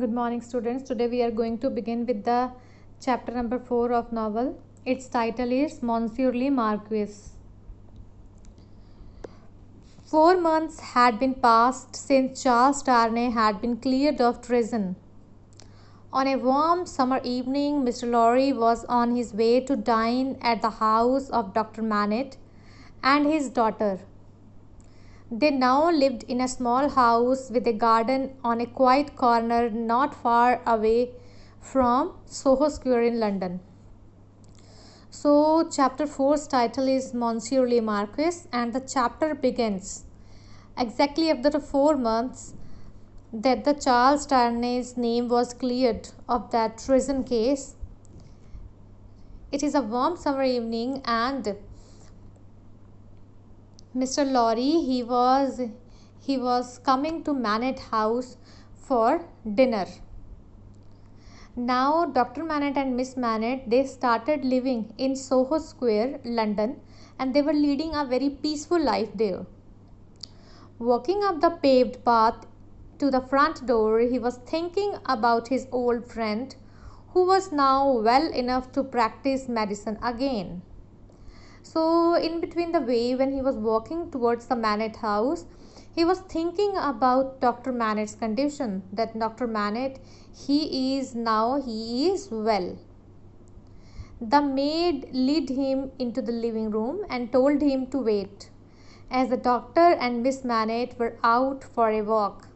Good morning, students. Today we are going to begin with the chapter number 4 of novel. Its title is Monsieur le Marquis. 4 months had been passed since Charles Darnay had been cleared of treason. On a warm summer evening, Mr. Lorry was on his way to dine at the house of Dr. Manette and his daughter. They now lived in a small house with a garden on a quiet corner not far away from Soho Square in London. So, chapter 4's title is Monsieur le Marquis, and the chapter begins exactly after the 4 months that the Charles Darnay's name was cleared of that treason case. It is a warm summer evening, and Mr. Lorry he was coming to Manette House for dinner. Now Dr. Manette and Miss Manette, they started living in Soho Square, London, and they were leading a very peaceful life there. Walking up the paved path to the front door, he was thinking about his old friend who was now well enough to practice medicine again. So, in between the way, when he was walking towards the Manette house, he was thinking about Dr. Manette's condition. That Dr. Manette, he is well. The maid led him into the living room and told him to wait, as the doctor and Miss Manette were out for a walk.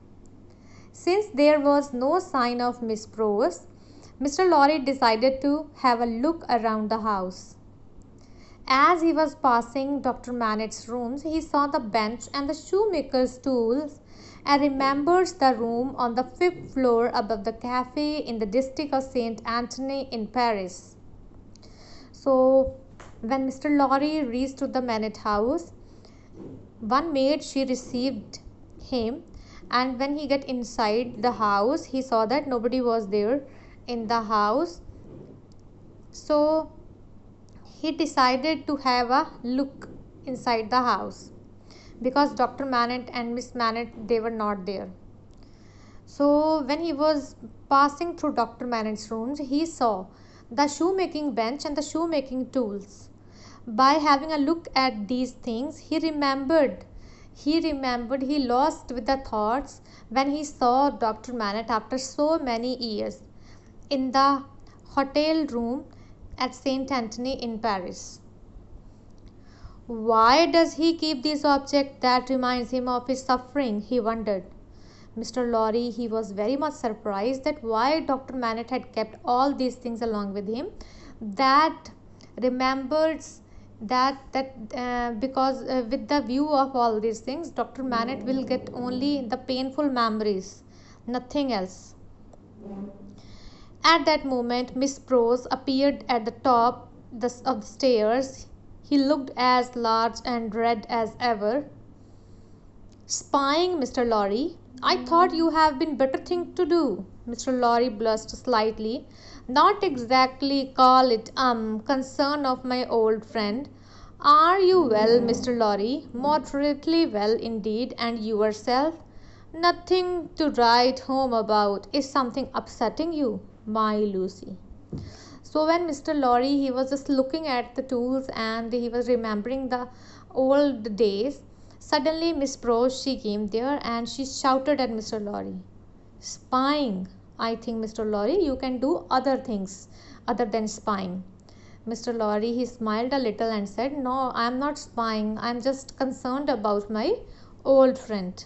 Since there was no sign of Miss Prose, Mr. Lorry decided to have a look around the house. As he was passing Dr. Manette's rooms, he saw the bench and the shoemaker's tools and remembered the room on the 5th floor above the cafe in the district of Saint Anthony in Paris. So, when Mr. Lorry reached to the Manette house, one maid, she received him, and when he got inside the house, he saw that nobody was there in the house. So, he decided to have a look inside the house because Dr. Manette and Miss Manette, they were not there. So when he was passing through Dr. Manette's rooms, he saw the shoemaking bench and the shoemaking tools. By having a look at these things, he lost with the thoughts when he saw Dr. Manette after so many years in the hotel room at Saint Anthony in Paris. Why does he keep this object that reminds him of his suffering? He wondered. Mr. Lorry, he was very much surprised that why Dr. Manette had kept all these things along with him. That remembers because with the view of all these things, Dr. Manette will get only the painful memories, nothing else. At that moment, Miss Prose appeared at the top of the stairs. He looked as large and red as ever. Spying, Mr. Lorry? I thought you have been better thing to do. Mr. Lorry blushed slightly. Not exactly call it concern of my old friend. Are you well, Mr. Lorry? Moderately well indeed, and yourself? Nothing to write home about. Is something upsetting you, my Lucy? So when Mr. Lorry, he was just looking at the tools and he was remembering the old days, suddenly Miss Prose, she came there and she shouted at Mr. Lorry. Spying? I think, Mr. Lorry, you can do other things other than spying. Mr. Lorry, he smiled a little and said, no, I am not spying. I am just concerned about my old friend.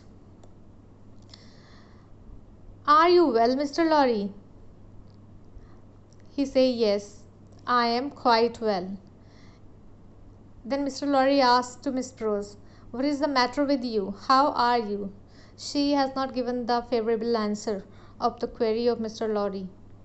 Are you well, Mr. Lorry? He said, yes, I am quite well. Then Mr. Lorry asked to Miss Prose, what is the matter with you? How are you? She has not given the favorable answer of the query of Mr. Lorry.